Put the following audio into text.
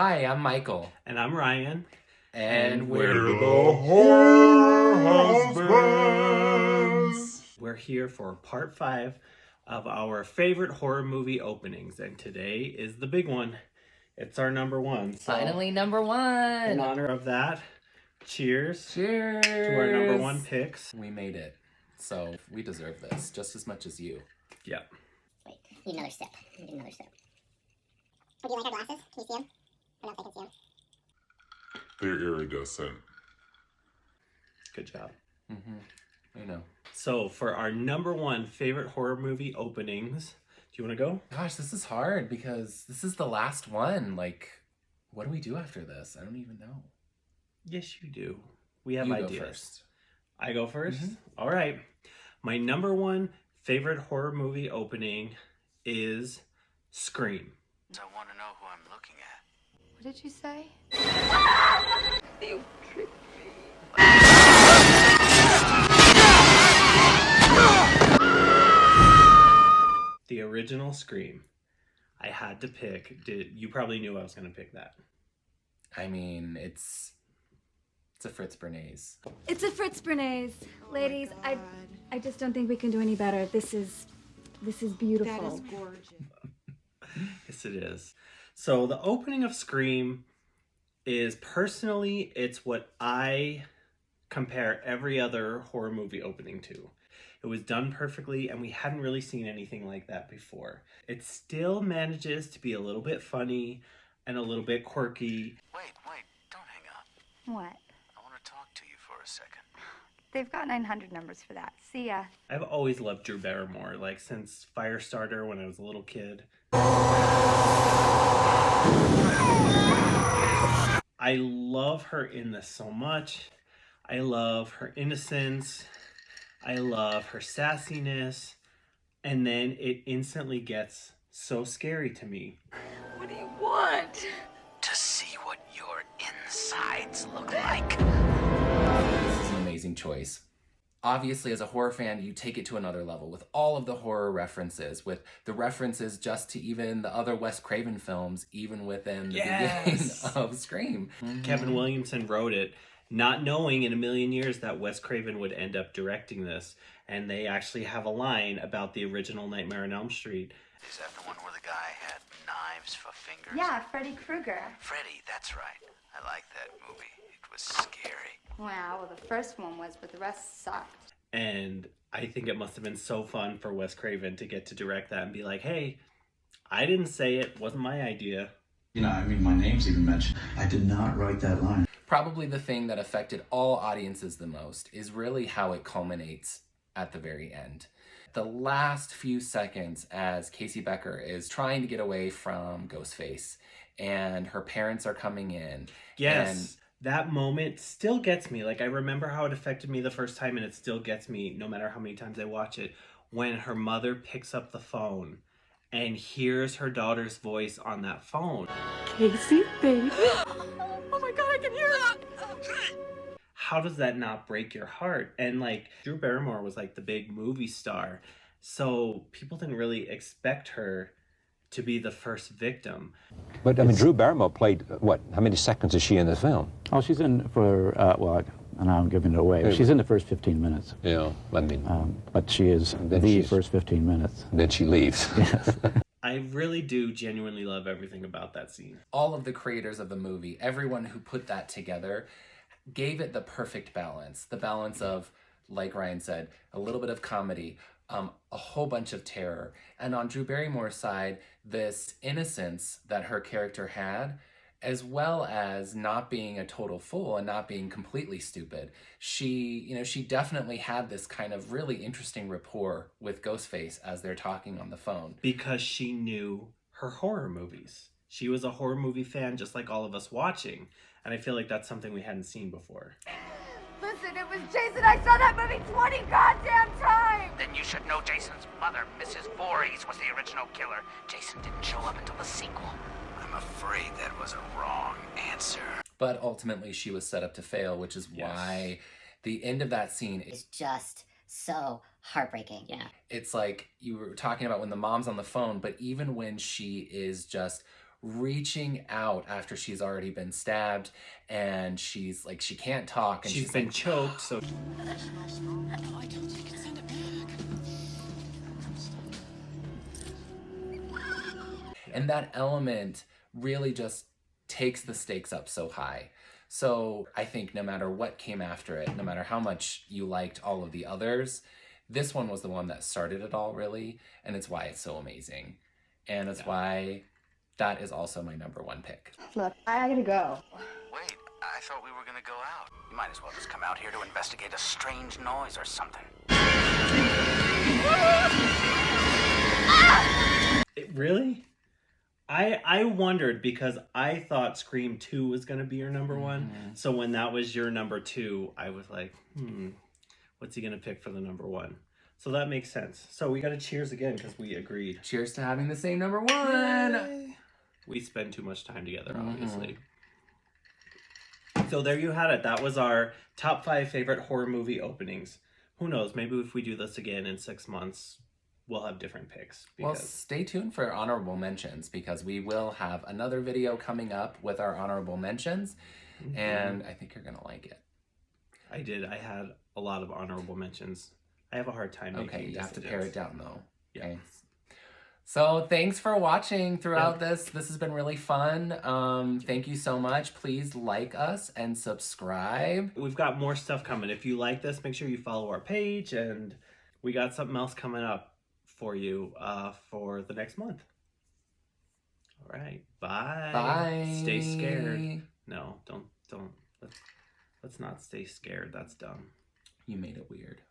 Hi, I'm Michael. And I'm Ryan. And we're we're the Horror Husbands. We're here for part 5 of our favorite horror movie openings. And today is the big one. It's our number one. So Finally, number one. in honor of that, cheers. Cheers to our number one picks. We made it. So we deserve this just as much as you. Yeah. Wait, need another sip. Need another sip. Oh, do you like our glasses? Can you see them? I don't think I can see them. They're iridescent. Good job. I know. So for our number one favorite horror movie openings, do you want to go? Gosh, this is hard because this is the last one. Like, what do we do after this? I don't even know. Yes, you do. We have You ideas. go first. I go 1st? All right. My number one favorite horror movie opening is Scream. I want to know who I'm looking at. What did you say? You tricked The original Scream. I had to pick. You probably knew I was going to pick that. I mean, it's a Fritz Bernays. It's a Fritz Bernays. Ladies, I just don't think we can do any better. This is beautiful. That is gorgeous. Yes, it is. So the opening of Scream is personally, it's what I compare every other horror movie opening to. It was done perfectly, and we hadn't really seen anything like that before. It still manages to be a little bit funny and a little bit quirky. Wait, don't hang up. What? I want to talk to you for a second. They've got 900 numbers for that. See ya. I've always loved Drew Barrymore, like since Firestarter when I was a little kid. I love her in this so much. I love her innocence. I love her sassiness. And then it instantly gets so scary to me. What do you want? To see what your insides look like. This is an amazing choice. Obviously, as a horror fan, you take it to another level with all of the horror references, with the references just to even the other Wes Craven films, even within the beginning of Scream. Kevin Williamson wrote it, not knowing in a million years that Wes Craven would end up directing this. And they actually have a line about the original Nightmare on Elm Street. Is that the one where the guy had knives for fingers? Yeah, Freddy Krueger. Freddy, that's right. I like that movie. It was scary. Wow, well, the first one was, but the rest sucked. And I think it must have been so fun for Wes Craven to get to direct that and be like, hey, I didn't say it, wasn't my idea. You know, I mean, my name's even mentioned. I did not write that line. Probably the thing that affected all audiences the most is really how it culminates at the very end. The last few seconds as Casey Becker is trying to get away from Ghostface and her parents are coming in. Yes, that moment still gets me. Like, I remember how it affected me the first time, and it still gets me no matter how many times I watch it. When her mother picks up the phone and hears her daughter's voice on that phone. Casey, baby. Oh my god, I can hear it. How does that not break your heart? And like, Drew Barrymore was like the big movie star, so people didn't really expect her to be the first victim. But I mean, Drew Barrymore played what? How many seconds is she in the film? Oh, she's in for, and I'm giving it away. She's in the first 15 minutes. Yeah, I mean, But she is then the she's- first 15 minutes. then she leaves. I really do genuinely love everything about that scene. All of the creators of the movie, everyone who put that together, gave it the perfect balance. The balance of, like Ryan said, a little bit of comedy, a whole bunch of terror. And on Drew Barrymore's side, this innocence that her character had, as well as not being a total fool and not being completely stupid. She definitely had this kind of really interesting rapport with Ghostface as they're talking on the phone. Because she knew her horror movies. She was a horror movie fan just like all of us watching. And I feel like that's something we hadn't seen before. Listen, it was Jason. I saw that movie 20 goddamn times. Then you should know Jason's mother, Mrs. Voorhees, was the original killer. Jason didn't show up until the sequel. I'm afraid that was a wrong answer. But ultimately she was set up to fail, which is why the end of that scene It's just so heartbreaking. Yeah. it's like you were talking about when the mom's on the phone, but even when she is just reaching out after she's already been stabbed and she's like, she can't talk and She's been like, choked, so and that element really just takes the stakes up so high. So I think no matter what came after it, no matter how much you liked all of the others, this one was the one that started it all, really, and it's why it's so amazing. And it's why that is also my number one pick. Look, I gotta go. Wait, I thought we were gonna go out. You might as well just come out here to investigate a strange noise or something. Really? I wondered because I thought Scream 2 was going to be your number one. So when that was your number 2, I was like, what's he going to pick for the number 1? So that makes sense. So we got to cheers again because we agreed. Cheers to having the same number one. We spend too much time together, obviously. So there you had it. That was our top 5 favorite horror movie openings. Who knows? Maybe if we do this again in 6 months, we'll have different picks. Well, stay tuned for honorable mentions because we will have another video coming up with our honorable mentions, and I think you're going to like it. I did. I had a lot of honorable mentions. I have a hard time making Okay, you have to decisions. pare it down, though. Yeah. Okay. So thanks for watching throughout this. This has been really fun. Thank you so much. Please like us and subscribe. We've got more stuff coming. If you like this, make sure you follow our page, and we got something else coming up for you for the next month. All right. Bye. Bye. Stay scared. No, don't. Let's not stay scared. That's dumb. You made it weird.